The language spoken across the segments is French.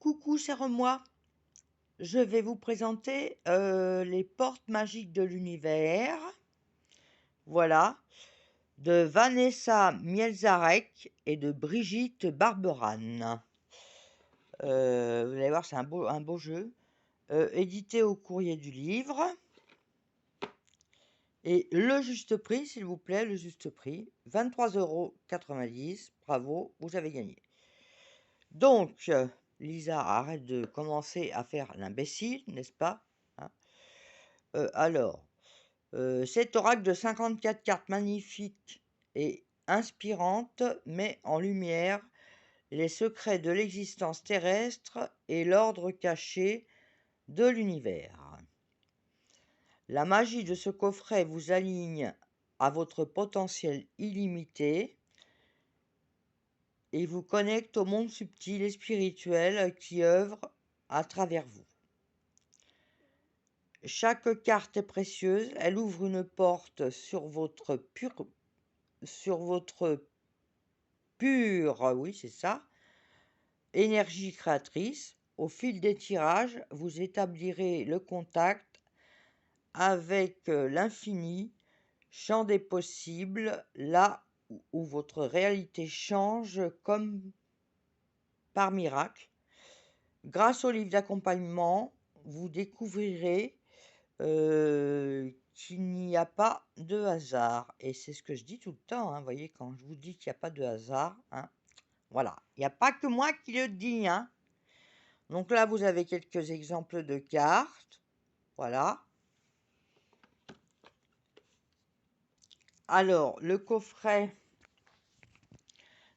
coucou, serre-moi. Je vais vous présenter les portes magiques de l'univers. Voilà, de Vanessa Mielzarek et de Brigitte Barberan. Vous allez voir, c'est un beau jeu. Édité au courrier du livre. Et le juste prix, s'il vous plaît, le juste prix, 23,90 €. Bravo, vous avez gagné. Donc, Lisa, arrête de commencer à faire l'imbécile, n'est-ce pas? Hein. Alors, cet oracle de 54 cartes magnifiques et inspirantes met en lumière les secrets de l'existence terrestre et l'ordre caché de l'univers. La magie de ce coffret vous aligne à votre potentiel illimité et vous connecte au monde subtil et spirituel qui œuvre à travers vous. Chaque carte est précieuse, elle ouvre une porte sur votre pure, oui c'est ça, énergie créatrice. Au fil des tirages, vous établirez le contact avec l'infini, champ des possibles, là où votre réalité change comme par miracle. Grâce au livre d'accompagnement, vous découvrirez qu'il n'y a pas de hasard. Et c'est ce que je dis tout le temps, hein, vous voyez, quand je vous dis qu'il n'y a pas de hasard, hein, voilà. Il n'y a pas que moi qui le dis, hein. Donc là, vous avez quelques exemples de cartes. Voilà. Alors, le coffret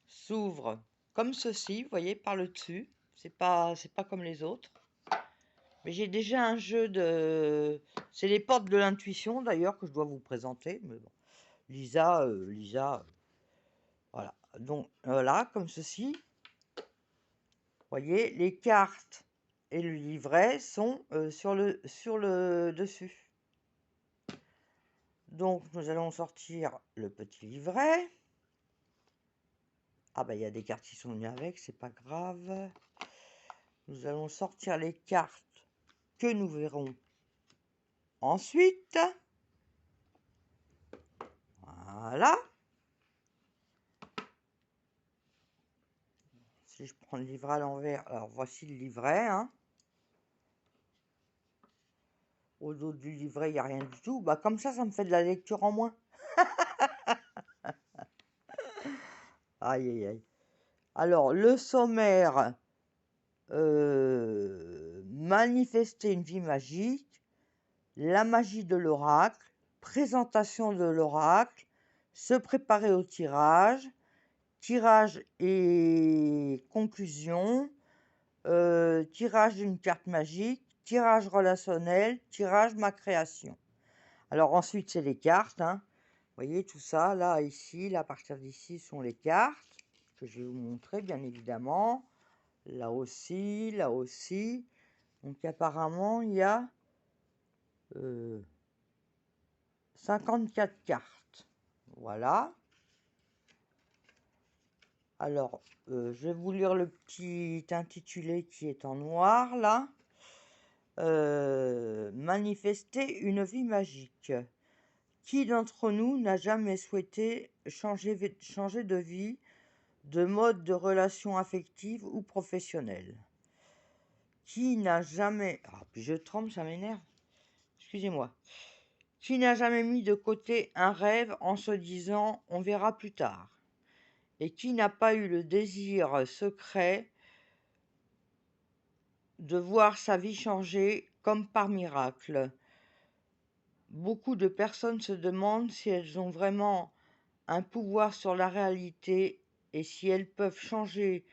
s'ouvre comme ceci, vous voyez, par le dessus. C'est pas comme les autres. Mais j'ai déjà un jeu de... C'est les portes de l'intuition, d'ailleurs, que je dois vous présenter. Mais bon. Lisa, voilà. Donc, voilà, comme ceci. Vous voyez, les cartes et le livret sont sur le dessus. Donc, nous allons sortir le petit livret. Ah, bah, il y a des cartes qui sont venues avec, c'est pas grave. Nous allons sortir les cartes que nous verrons ensuite. Voilà. Si je prends le livret à l'envers, alors voici le livret. Hein. Au dos du livret, il n'y a rien du tout. Bah, comme ça me fait de la lecture en moins. Aïe, aïe, aïe. Alors, le sommaire, manifester une vie magique, la magie de l'oracle, présentation de l'oracle, se préparer au tirage, tirage et conclusion, tirage d'une carte magique, tirage relationnel, tirage ma création. Alors ensuite, c'est les cartes. Hein. Vous voyez tout ça, là, ici, là, à partir d'ici, sont les cartes que je vais vous montrer, bien évidemment. Là aussi, là aussi. Donc apparemment, il y a 54 cartes. Voilà. Alors, je vais vous lire le petit intitulé qui est en noir, là. Manifester une vie magique. Qui d'entre nous n'a jamais souhaité changer de vie, de mode de relation affective ou professionnelle? Qui n'a jamais... Ah, puis je tremble, ça m'énerve. Excusez-moi. Qui n'a jamais mis de côté un rêve en se disant « on verra plus tard » et qui n'a pas eu le désir secret de voir sa vie changer comme par miracle? Beaucoup de personnes se demandent si elles ont vraiment un pouvoir sur la réalité et si elles peuvent changer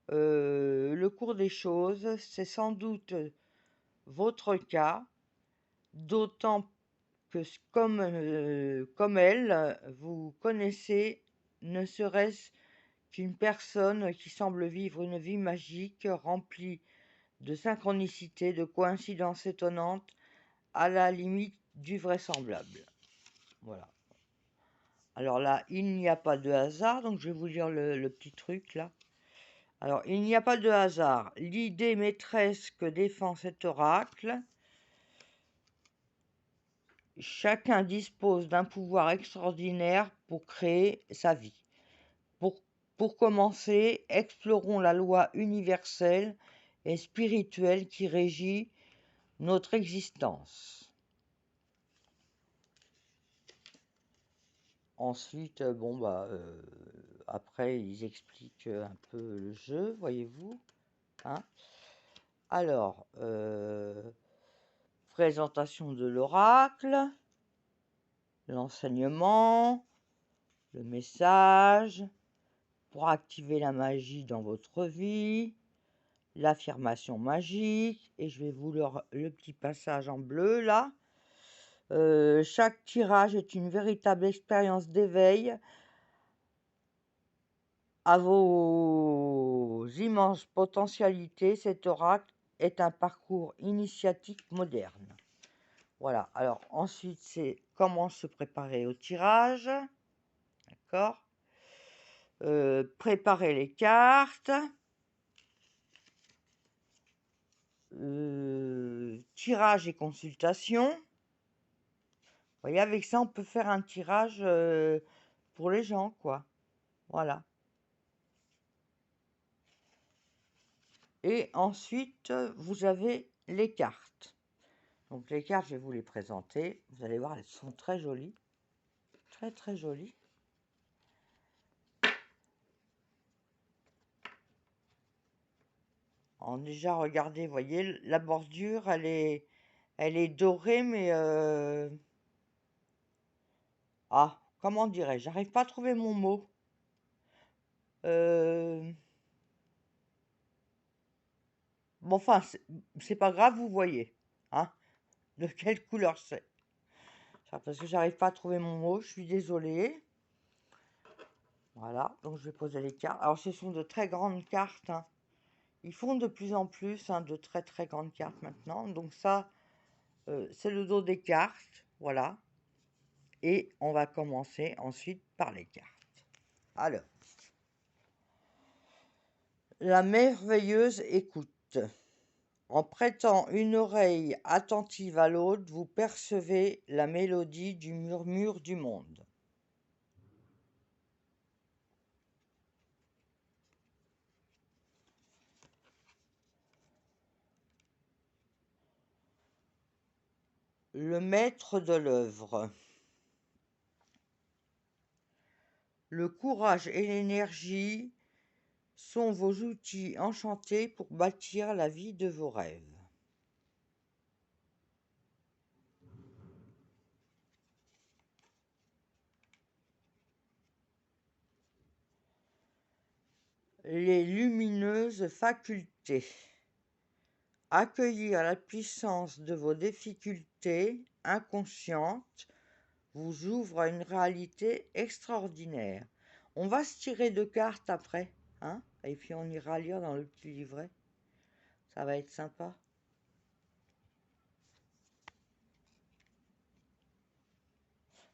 le cours des choses. C'est sans doute votre cas, d'autant que comme elle, vous connaissez ne serait-ce qu'une personne qui semble vivre une vie magique remplie de synchronicité, de coïncidences étonnantes, à la limite du vraisemblable. Voilà. Alors là, il n'y a pas de hasard, donc je vais vous lire le petit truc là. Alors, il n'y a pas de hasard. L'idée maîtresse que défend cet oracle, chacun dispose d'un pouvoir extraordinaire pour créer sa vie. Pour, pour commencer, explorons la loi universelle et spirituelle qui régit notre existence. Ensuite, après, ils expliquent un peu le jeu, voyez-vous. Hein. Alors, présentation de l'oracle, l'enseignement, le message, pour activer la magie dans votre vie, l'affirmation magique, et je vais vous le petit passage en bleu là. Chaque tirage est une véritable expérience d'éveil à vos immenses potentialités. Cet oracle est un parcours initiatique moderne. Voilà, alors ensuite c'est comment se préparer au tirage, d'accord. Préparer les cartes, tirage et consultation. Vous voyez, avec ça on peut faire un tirage pour les gens, quoi. Voilà. Et ensuite, vous avez les cartes. Donc les cartes, je vais vous les présenter. Vous allez voir, elles sont très jolies. Très très jolies. Alors déjà, regardez, vous voyez, la bordure, elle est dorée, mais... Ah, comment dirais-je? J'arrive pas à trouver mon mot. Bon, enfin, c'est pas grave, vous voyez. Hein, de quelle couleur c'est. Parce que j'arrive pas à trouver mon mot, je suis désolée. Voilà, donc je vais poser les cartes. Alors, ce sont de très grandes cartes. Hein. Ils font de plus en plus de très très grandes cartes maintenant. Donc ça, c'est le dos des cartes. Voilà. Et on va commencer ensuite par les cartes. Alors, la merveilleuse écoute. En prêtant une oreille attentive à l'autre, vous percevez la mélodie du murmure du monde. Le maître de l'œuvre. Le courage et l'énergie sont vos outils enchantés pour bâtir la vie de vos rêves. Les lumineuses facultés. Accueillir la puissance de vos difficultés inconscientes vous ouvre à une réalité extraordinaire. On va se tirer 2 cartes après, hein, et puis on ira lire dans le petit livret. Ça va être sympa.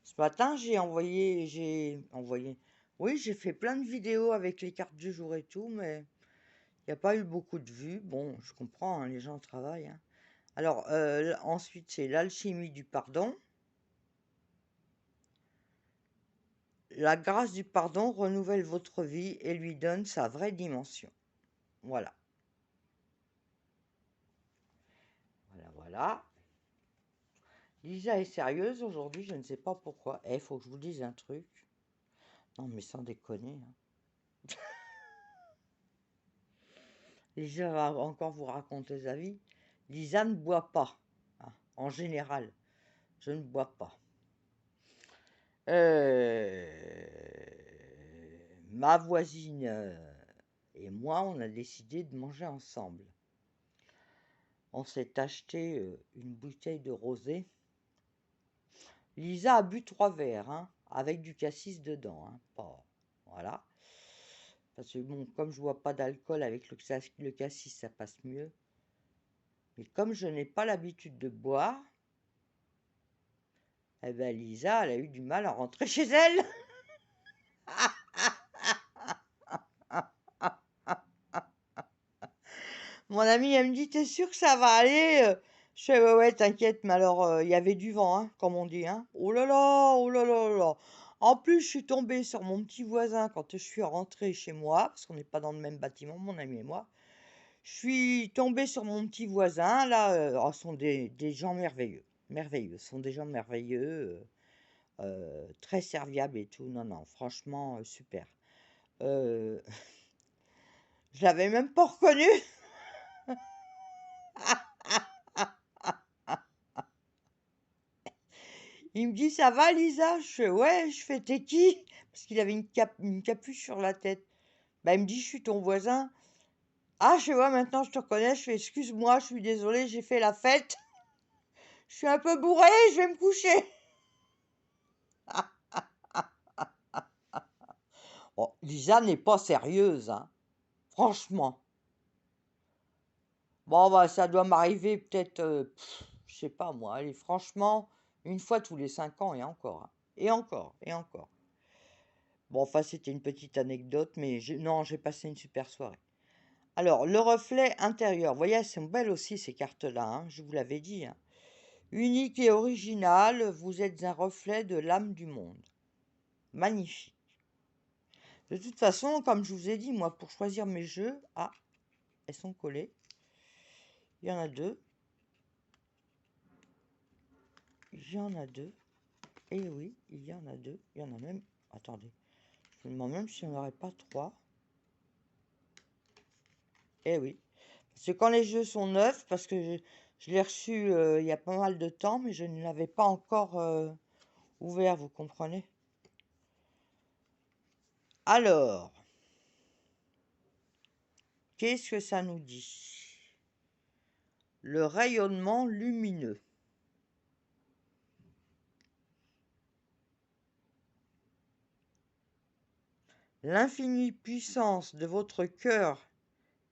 Ce matin, oui, j'ai fait plein de vidéos avec les cartes du jour et tout, mais il n'y a pas eu beaucoup de vues. Bon, je comprends, hein, les gens travaillent. Hein. Alors, ensuite, c'est l'alchimie du pardon. La grâce du pardon renouvelle votre vie et lui donne sa vraie dimension. Voilà. Voilà, voilà. Lisa est sérieuse aujourd'hui, je ne sais pas pourquoi. Il faut que je vous dise un truc. Non, mais sans déconner. Hein. Lisa va encore vous raconter sa vie. Lisa ne boit pas. Hein, en général, je ne bois pas. Ma voisine et moi, on a décidé de manger ensemble. On s'est acheté une bouteille de rosé. Lisa a bu 3 verres, hein, avec du cassis dedans. Hein, pas, voilà. Parce que bon, comme je bois pas d'alcool avec le cassis, ça passe mieux. Mais comme je n'ai pas l'habitude de boire, eh ben Lisa, elle a eu du mal à rentrer chez elle. Mon amie, elle me dit: «Tu sûr que ça va aller?» Je fais: «Ouais, ouais, t'inquiète», mais alors, il y avait du vent, hein, comme on dit, hein. Oh là là, oh là là oh là là. En plus, je suis tombée sur mon petit voisin quand je suis rentrée chez moi, parce qu'on n'est pas dans le même bâtiment, mon ami et moi. Je suis tombée sur mon petit voisin là, oh, ce sont des gens merveilleux, merveilleux. Ce sont des gens merveilleux, très serviables et tout. Non, non, franchement, super. Heu, je l'avais même pas reconnu. Il me dit: «Ça va Lisa?» Je fais: «Ouais». Je fais: «Tu qui?» Parce qu'il avait une capuche sur la tête. Bah, il me dit: «Je suis ton voisin». «Ah», je fais: «Ouais, maintenant je te reconnais». Je fais: «Excuse-moi, je suis désolée, j'ai fait la fête. Je suis un peu bourrée, je vais me coucher». Oh, Lisa n'est pas sérieuse, hein, franchement. Bon, bah, ça doit m'arriver peut-être, je sais pas moi, allez, franchement, une fois tous les 5 ans et encore, hein, et encore et encore. Bon, enfin, c'était une petite anecdote, mais j'ai passé une super soirée. Alors, le reflet intérieur. Vous voyez, elles sont belles aussi ces cartes-là, hein, je vous l'avais dit, hein. Unique et original, vous êtes un reflet de l'âme du monde. Magnifique. De toute façon, comme je vous ai dit, moi, pour choisir mes jeux, ah, elles sont collées. Il y en a deux. Il y en a deux. Et oui, il y en a deux. Il y en a même. Attendez. Je me demande même s'il n'y en aurait pas trois. Eh oui. Parce que quand les jeux sont neufs, parce que je l'ai reçu il y a pas mal de temps, mais je ne l'avais pas encore ouvert, vous comprenez? Alors, qu'est-ce que ça nous dit? Le rayonnement lumineux. L'infinie puissance de votre cœur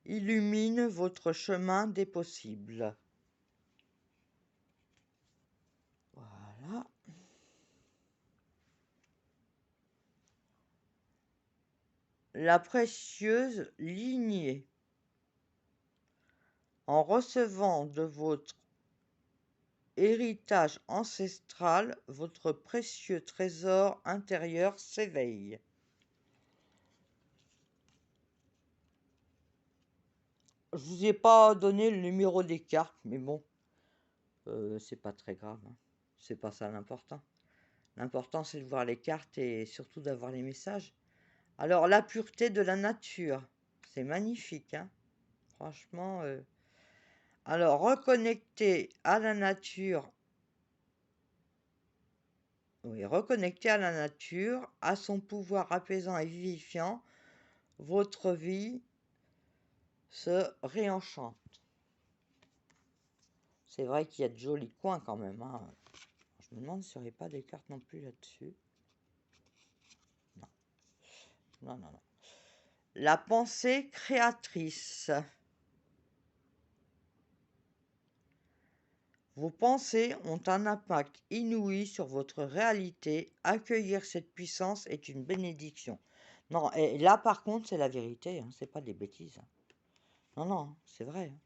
illumine votre chemin des possibles. Voilà. La précieuse lignée. En recevant de votre héritage ancestral, votre précieux trésor intérieur s'éveille. Je vous ai pas donné le numéro des cartes, mais bon, c'est pas très grave, hein. C'est pas ça l'important. L'important, c'est de voir les cartes et surtout d'avoir les messages. Alors, la pureté de la nature, c'est magnifique, hein. Franchement. Alors, reconnecter à la nature. Oui, reconnecter à la nature, à son pouvoir apaisant et vivifiant, votre vie se réenchante. C'est vrai qu'il y a de jolis coins quand même, hein. Je me demande s'il n'y aurait pas des cartes non plus là-dessus. Non, non, non, non. La pensée créatrice. Vos pensées ont un impact inouï sur votre réalité. Accueillir cette puissance est une bénédiction. Non, et là par contre, c'est la vérité, hein, c'est pas des bêtises, hein. Non, non, c'est vrai, hein.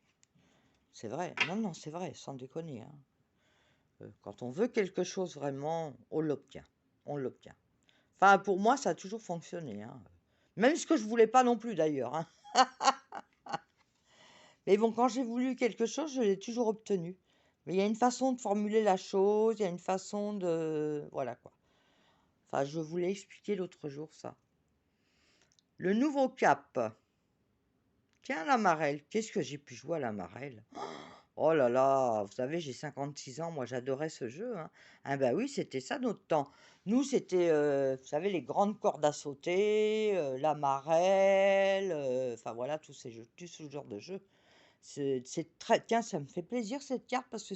C'est vrai. Non, non, c'est vrai, sans déconner, hein. Quand on veut quelque chose vraiment, on l'obtient. On l'obtient. Enfin, pour moi, ça a toujours fonctionné, hein. Même ce que je voulais pas non plus d'ailleurs, hein. Mais bon, quand j'ai voulu quelque chose, je l'ai toujours obtenu. Mais il y a une façon de formuler la chose, il y a une façon de... Voilà quoi. Enfin, je voulais expliquer l'autre jour ça. Le nouveau cap. Tiens, la marelle. Qu'est-ce que j'ai pu jouer à la marelle? Oh là là, vous savez, j'ai 56 ans, moi j'adorais ce jeu, hein. Ah bah oui, c'était ça notre temps. Nous, c'était, vous savez, les grandes cordes à sauter, la marelle, enfin voilà, tous ces jeux, tout ce genre de jeux. C'est très... Tiens, ça me fait plaisir cette carte parce que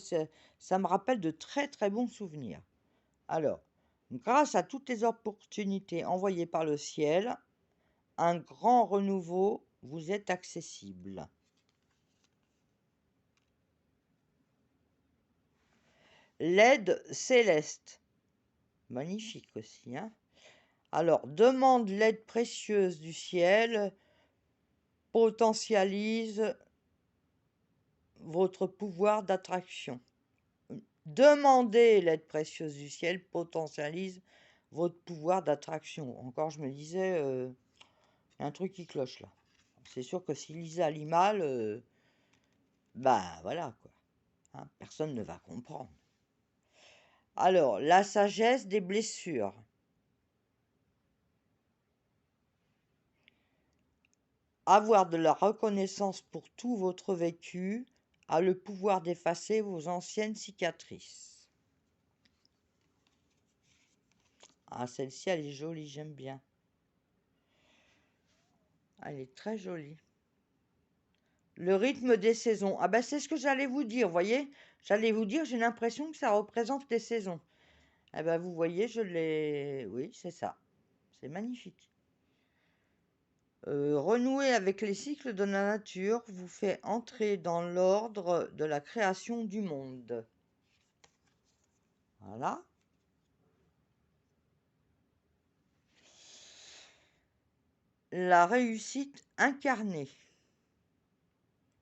ça me rappelle de très très bons souvenirs. Alors, grâce à toutes les opportunités envoyées par le ciel, un grand renouveau vous est accessible. L'aide céleste. Magnifique aussi, hein. Alors, demande l'aide précieuse du ciel, potentialise votre pouvoir d'attraction. Demandez l'aide précieuse du ciel potentialise votre pouvoir d'attraction. Encore, je me disais, y a un truc qui cloche là. C'est sûr que si Lisa lit mal, bah voilà quoi. Hein, personne ne va comprendre. Alors, la sagesse des blessures. Avoir de la reconnaissance pour tout votre vécu a le pouvoir d'effacer vos anciennes cicatrices. Ah, celle-ci, elle est jolie, j'aime bien. Elle est très jolie. Le rythme des saisons. Ah ben c'est ce que j'allais vous dire, voyez. J'allais vous dire, j'ai l'impression que ça représente les saisons. Eh ben vous voyez, je l'ai... Oui, c'est ça. C'est magnifique. Renouer avec les cycles de la nature vous fait entrer dans l'ordre de la création du monde. Voilà. La réussite incarnée.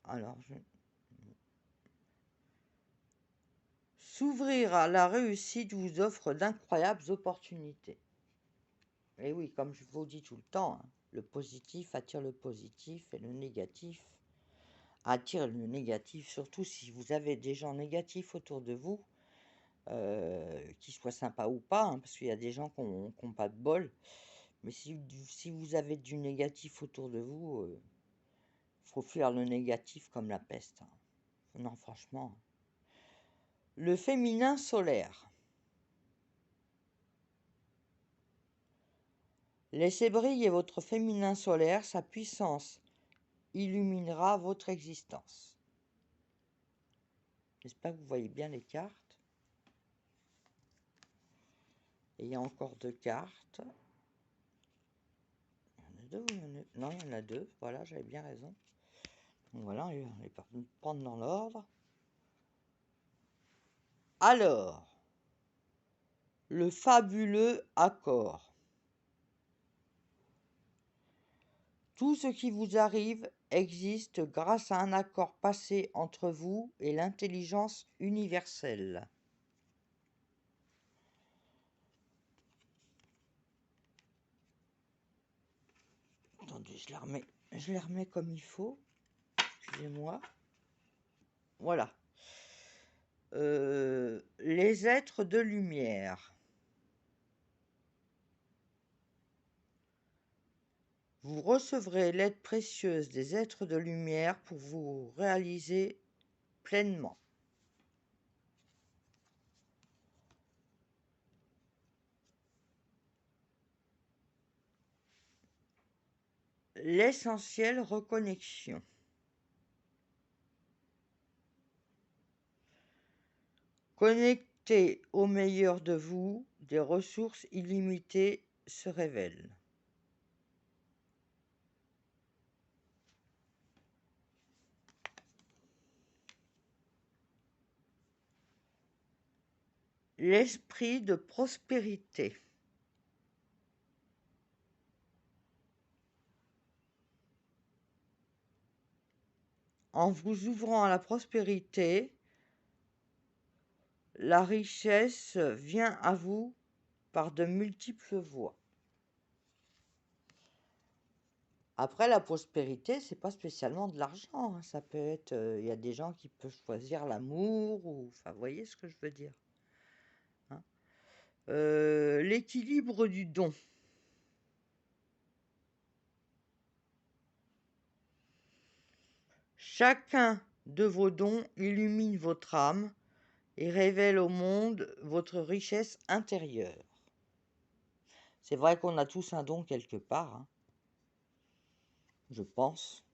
Alors, s'ouvrir à la réussite vous offre d'incroyables opportunités. Et oui, comme je vous dis tout le temps, hein, le positif attire le positif et le négatif attire le négatif, surtout si vous avez des gens négatifs autour de vous, qu'ils soient sympas ou pas, hein, parce qu'il y a des gens qui n'ont pas de bol. Mais si vous avez du négatif autour de vous, faut fuir le négatif comme la peste. Hein. Non, franchement. Le féminin solaire. Laissez briller votre féminin solaire, sa puissance illuminera votre existence. J'espère que vous voyez bien les cartes. Et il y a encore 2 cartes. Il y en a 2 ou il y en a... Non, il y en a 2. Voilà, j'avais bien raison. Donc voilà, on les prendre dans l'ordre. Alors, le fabuleux accord. Tout ce qui vous arrive existe grâce à un accord passé entre vous et l'intelligence universelle. Attendez, je les remets comme il faut. Excusez-moi. Voilà. Les êtres de lumière. Vous recevrez l'aide précieuse des êtres de lumière pour vous réaliser pleinement. L'essentielle reconnexion. Connecté au meilleur de vous, des ressources illimitées se révèlent. L'esprit de prospérité. En vous ouvrant à la prospérité, la richesse vient à vous par de multiples voies. Après, la prospérité, c'est pas spécialement de l'argent. Hein. Ça peut être, il y a des gens qui peuvent choisir l'amour, ou, enfin, vous voyez ce que je veux dire. Hein. L'équilibre du don. Chacun de vos dons illumine votre âme et révèle au monde votre richesse intérieure. C'est vrai qu'on a tous un don quelque part, hein, je pense.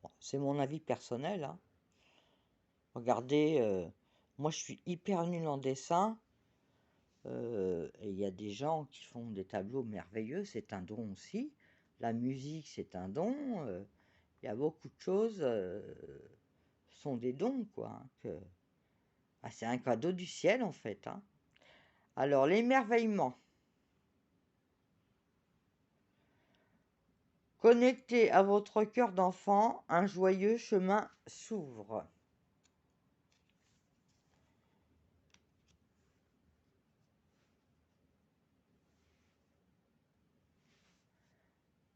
Bon, c'est mon avis personnel. Hein. Regardez, moi je suis hyper nulle en dessin. Et il y a des gens qui font des tableaux merveilleux, c'est un don aussi. La musique, c'est un don. Il y a beaucoup de choses sont des dons, quoi. Hein, c'est un cadeau du ciel, en fait. Hein. Alors, l'émerveillement. Connecté à votre cœur d'enfant, un joyeux chemin s'ouvre.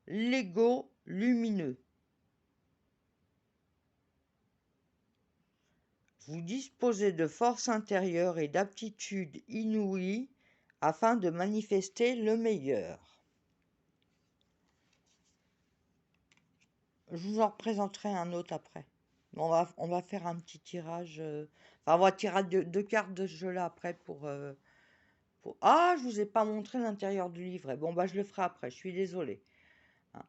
L'ego lumineux. Vous disposez de force intérieure et d'aptitudes inouïes afin de manifester le meilleur. Je vous en représenterai un autre après. On va faire un petit tirage. Enfin, on va tirer deux cartes de ce jeu-là après pour... Ah, je vous ai pas montré l'intérieur du livret. Bon, bah, je le ferai après. Je suis désolée. Hein.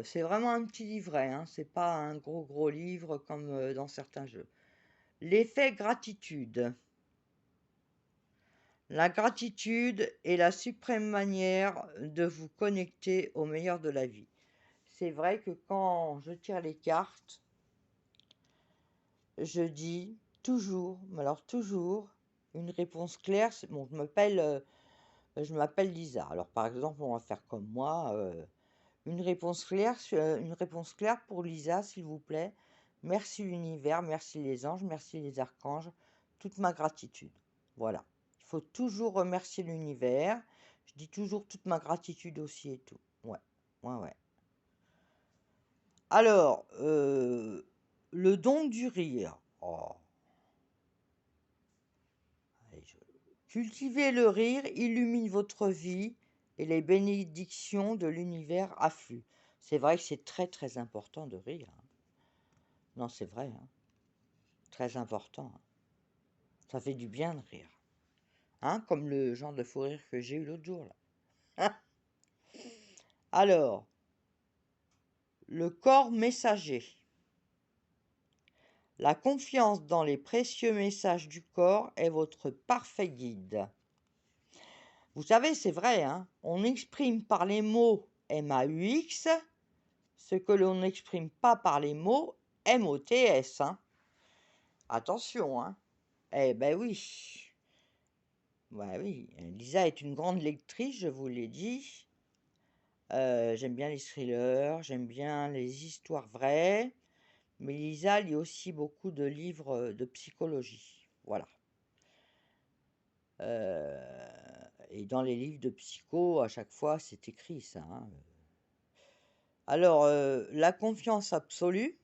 C'est vraiment un petit livret. Hein. C'est pas un gros livre comme dans certains jeux. L'effet gratitude. La gratitude est la suprême manière de vous connecter au meilleur de la vie. C'est vrai que quand je tire les cartes, je dis toujours, mais alors toujours, une réponse claire. Bon, je m'appelle Lisa. Alors par exemple, on va faire comme moi, une réponse claire pour Lisa, s'il vous plaît. Merci l'univers, merci les anges, merci les archanges, toute ma gratitude. Voilà. Il faut toujours remercier l'univers. Je dis toujours toute ma gratitude aussi et tout. Ouais, ouais. Alors, le don du rire. Oh. Allez, cultivez le rire, illumine votre vie et les bénédictions de l'univers affluent. C'est vrai que c'est très important de rire. Hein. Non, c'est vrai. Hein. Très important. Hein. Ça fait du bien de rire. Hein, comme le genre de fou rire que j'ai eu l'autre jour là. Alors, le corps messager. La confiance dans les précieux messages du corps est votre parfait guide. Vous savez, c'est vrai, hein, on exprime par les mots MAUX ce que l'on n'exprime pas par les mots MOTS. Hein. Attention, hein. Eh ben oui. Ouais, oui, Lisa est une grande lectrice, je vous l'ai dit. J'aime bien les thrillers, j'aime bien les histoires vraies. Mais Lisa lit aussi beaucoup de livres de psychologie. Voilà. Et dans les livres de psycho, à chaque fois, c'est écrit ça. Hein. Alors, la confiance absolue.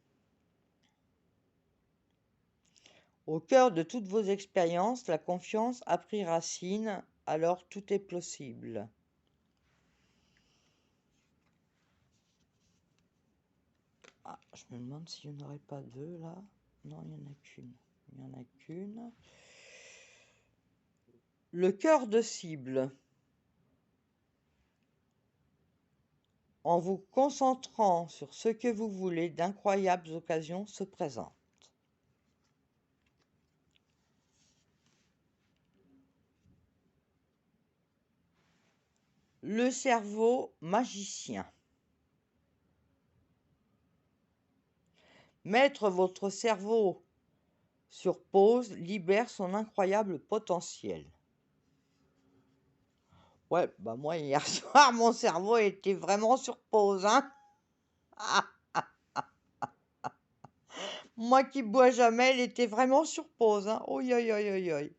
Au cœur de toutes vos expériences, la confiance a pris racine, alors tout est possible. Ah, je me demande s'il n'y en aurait pas deux là. Non, il n'y en a qu'une. Il n'y en a qu'une. Le cœur de cible. En vous concentrant sur ce que vous voulez, d'incroyables occasions se présentent. Le cerveau magicien. Mettre votre cerveau sur pause libère son incroyable potentiel. Ouais, bah moi hier soir, mon cerveau était vraiment sur pause, hein. Moi qui bois jamais, il était vraiment sur pause, hein. Oi, oi, oi, oi, oi.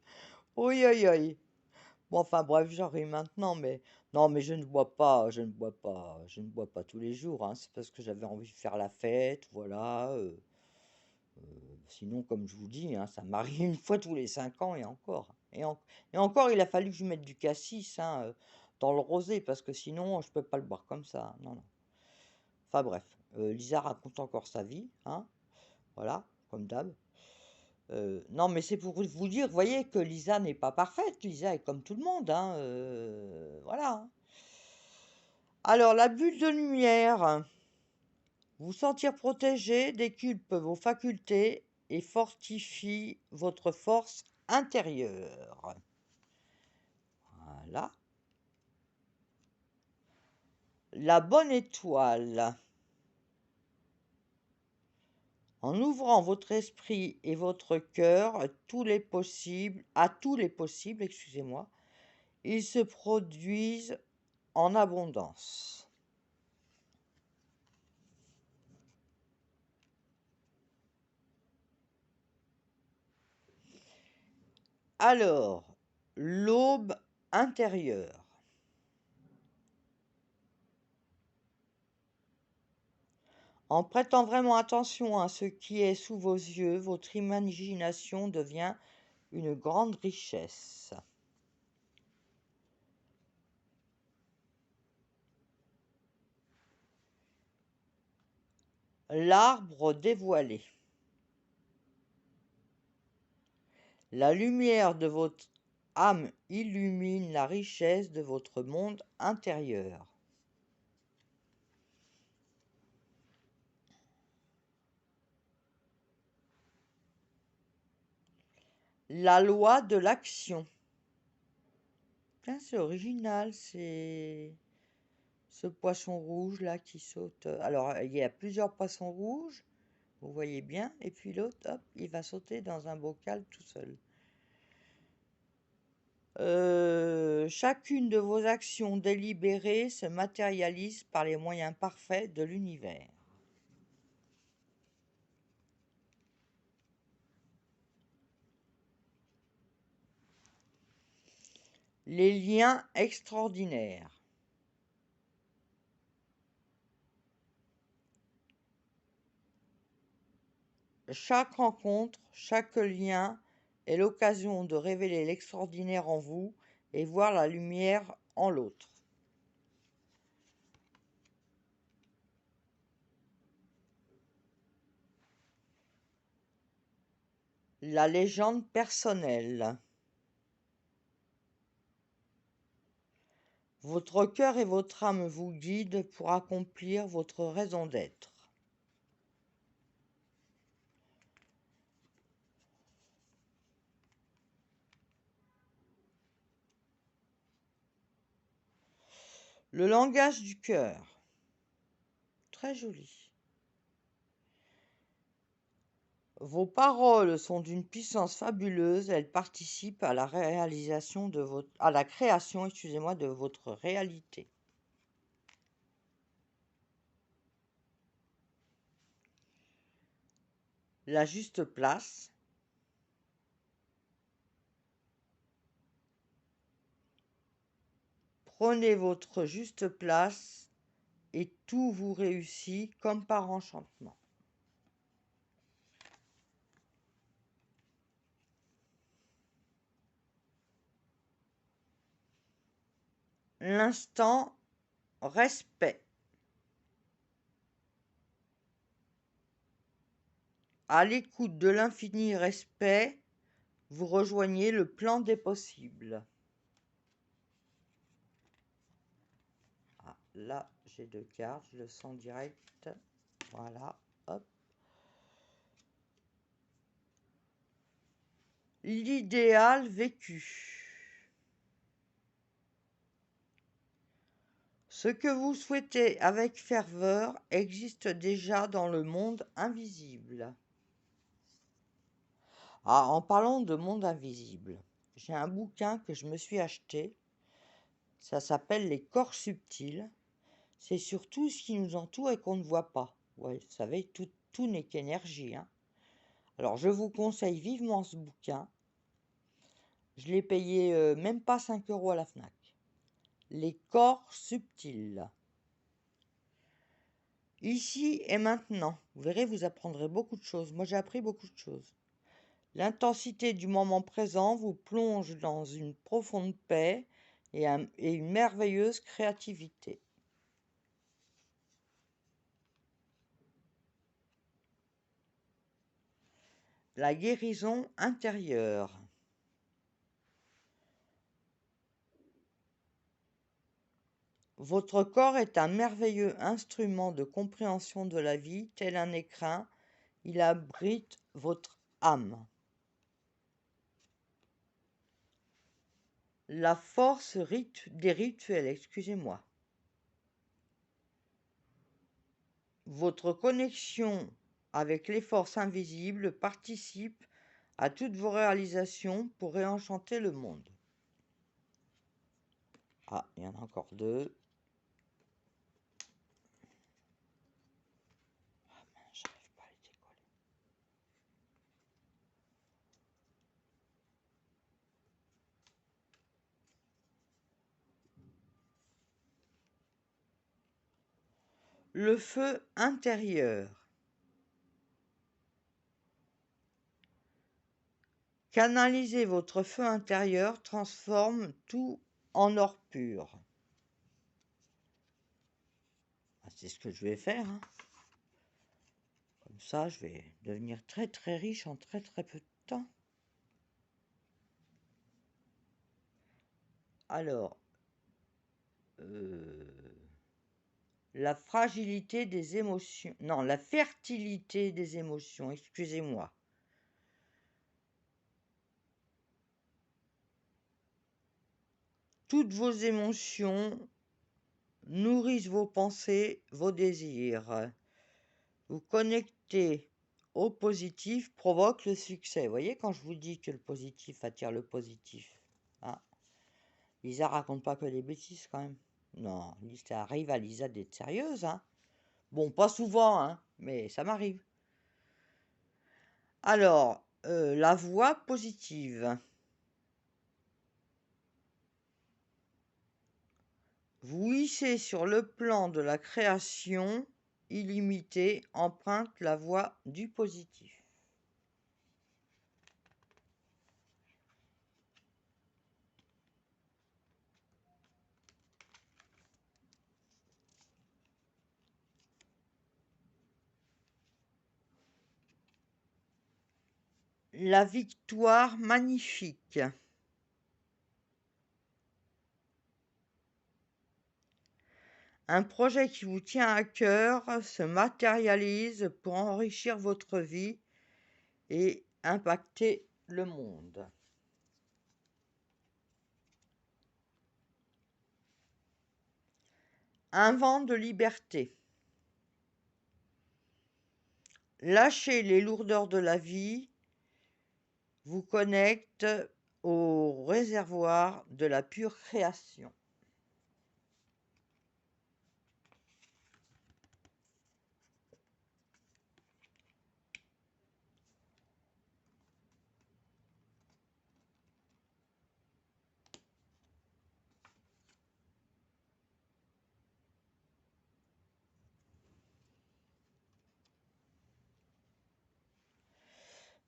Oi, oi, oi. Bon, enfin bref, j'en ris maintenant, mais non, mais je ne bois pas, je ne bois pas tous les jours, hein. C'est parce que j'avais envie de faire la fête, voilà. Sinon, comme je vous dis, hein, ça m'arrive une fois tous les 5 ans et encore. Et encore, il a fallu que je mette du cassis hein, dans le rosé, parce que sinon, je peux pas le boire comme ça. Non, non. Enfin bref, Lisa raconte encore sa vie, hein, voilà, comme d'hab. Non, mais c'est pour vous dire, vous voyez que Lisa n'est pas parfaite. Lisa est comme tout le monde, hein, voilà. Hein. Alors, la bulle de lumière, vous sentir protégé décuple vos facultés et fortifie votre force intérieure. Voilà. La bonne étoile. En ouvrant votre esprit et votre cœur à tous les possibles, excusez-moi, ils se produisent en abondance. Alors, l'aube intérieure. En prêtant vraiment attention à ce qui est sous vos yeux, votre imagination devient une grande richesse. L'arbre dévoilé. La lumière de votre âme illumine la richesse de votre monde intérieur. La loi de l'action. Tiens, c'est original, c'est ce poisson rouge là qui saute. Alors, il y a plusieurs poissons rouges, vous voyez bien, et puis l'autre, hop, il va sauter dans un bocal tout seul. Chacune de vos actions délibérées se matérialise par les moyens parfaits de l'univers. Les liens extraordinaires. Chaque rencontre, chaque lien est l'occasion de révéler l'extraordinaire en vous et voir la lumière en l'autre. La légende personnelle. Votre cœur et votre âme vous guident pour accomplir votre raison d'être. Le langage du cœur. Très joli. Vos paroles sont d'une puissance fabuleuse, elles participent à la réalisation de à la création, de votre réalité. La juste place. Prenez votre juste place et tout vous réussit comme par enchantement. L'instant respect. À l'écoute de l'infini respect, vous rejoignez le plan des possibles. Ah, là, j'ai 2 cartes, je le sens direct. Voilà, hop. L'idéal vécu. Ce que vous souhaitez avec ferveur existe déjà dans le monde invisible. Ah, en parlant de monde invisible, j'ai un bouquin que je me suis acheté. Ça s'appelle Les corps subtils. C'est surtout ce qui nous entoure et qu'on ne voit pas. Ouais, vous savez, tout n'est qu'énergie, hein. Alors, je vous conseille vivement ce bouquin. Je l'ai payé même pas 5 € à la Fnac. Les corps subtils. Ici et maintenant, vous verrez, vous apprendrez beaucoup de choses. Moi, j'ai appris beaucoup de choses. L'intensité du moment présent vous plonge dans une profonde paix et une merveilleuse créativité. La guérison intérieure. Votre corps est un merveilleux instrument de compréhension de la vie, tel un écrin. Il abrite votre âme. La force des rituels, excusez-moi. Votre connexion avec les forces invisibles participe à toutes vos réalisations pour réenchanter le monde. Ah, il y en a encore 2. Ah mince, j'arrive pas à les décoller. le feu intérieur. Canaliser votre feu intérieur transforme tout en or pur. C'est ce que je vais faire, hein. Comme ça, je vais devenir très très riche en très très peu de temps. Alors, la fragilité des émotions. Non, la fertilité des émotions, excusez-moi. Toutes vos émotions nourrissent vos pensées, vos désirs. Vous connectez au positif provoque le succès. Vous voyez quand je vous dis que le positif attire le positif. Hein, Lisa raconte pas que des bêtises quand même. Non, ça arrive à Lisa d'être sérieuse. Hein. Bon, pas souvent, hein, mais ça m'arrive. Alors, la voix positive. Vous hissez sur le plan de la création illimitée, emprunte la voie du positif. La victoire magnifique. Un projet qui vous tient à cœur se matérialise pour enrichir votre vie et impacter le monde. Un vent de liberté. Lâchez les lourdeurs de la vie, vous connecte au réservoir de la pure création.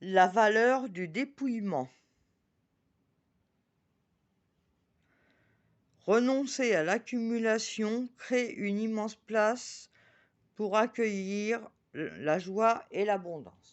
La valeur du dépouillement. Renoncer à l'accumulation crée une immense place pour accueillir la joie et l'abondance.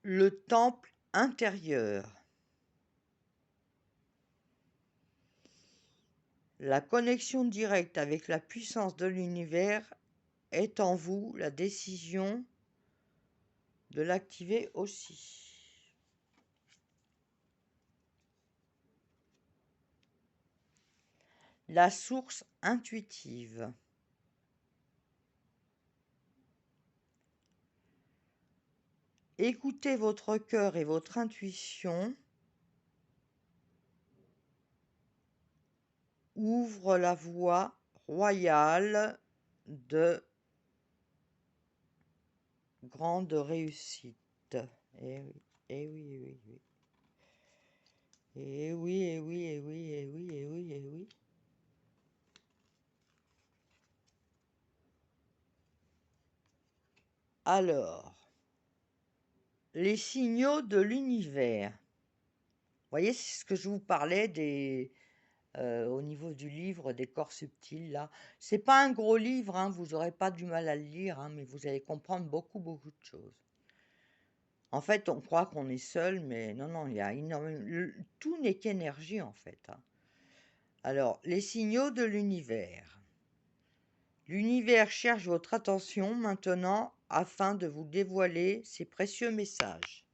Le temple intérieur. La connexion directe avec la puissance de l'univers est en vous, la décision de l'activer aussi. La source intuitive. Écoutez votre cœur et votre intuition. Ouvre la voie royale de grande réussite. Eh oui, eh oui, eh oui, oui. Eh oui, eh oui, eh oui, eh oui, eh oui, eh oui. Alors, les signaux de l'univers. Vous voyez, c'est ce que je vous parlais au niveau du livre des corps subtils, là. C'est pas un gros livre, hein, vous n'aurez pas du mal à le lire, hein, mais vous allez comprendre beaucoup, beaucoup de choses. En fait, on croit qu'on est seul, mais non, non, il y a énormément... Tout n'est qu'énergie, en fait. Hein. Alors, les signaux de l'univers. L'univers cherche votre attention maintenant afin de vous dévoiler ses précieux messages.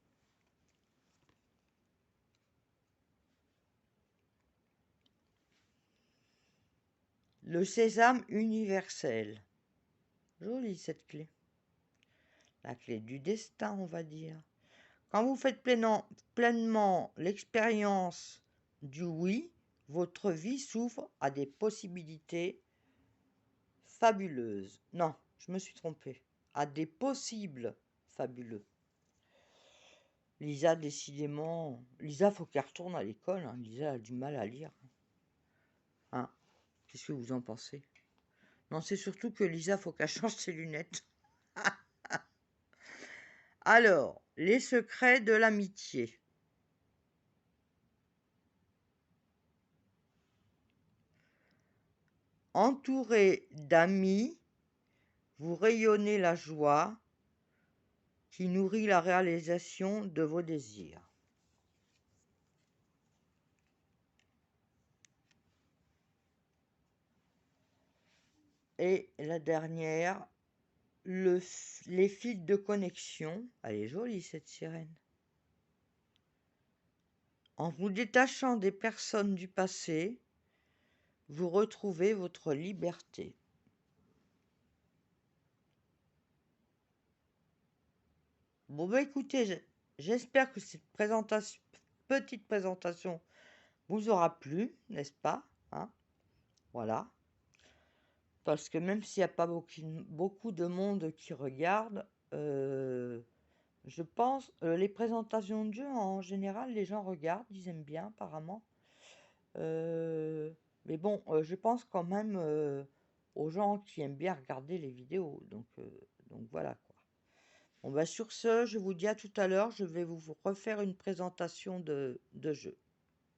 Le sésame universel. Jolie cette clé. La clé du destin, on va dire. Quand vous faites pleinement l'expérience du oui, votre vie s'ouvre à des possibilités fabuleuses. Non, je me suis trompée. À des possibles fabuleux. Lisa, décidément... Lisa, faut qu'elle retourne à l'école. Hein. Lisa a du mal à lire. Hein. Qu'est-ce que vous en pensez? Non, c'est surtout que Lisa, faut qu'elle change ses lunettes. Alors, les secrets de l'amitié. Entouré d'amis, vous rayonnez la joie qui nourrit la réalisation de vos désirs. Et la dernière, les fils de connexion. Elle est jolie cette sirène. En vous détachant des personnes du passé, vous retrouvez votre liberté. Bon bah écoutez, j'espère que cette petite présentation vous aura plu, n'est-ce pas? Hein, voilà. Parce que même s'il n'y a pas beaucoup de monde qui regarde, je pense, les présentations de jeux en général, les gens regardent, ils aiment bien apparemment. Mais bon, je pense quand même aux gens qui aiment bien regarder les vidéos. Donc voilà quoi. Bon bah sur ce, je vous dis à tout à l'heure. Je vais vous refaire une présentation de jeu.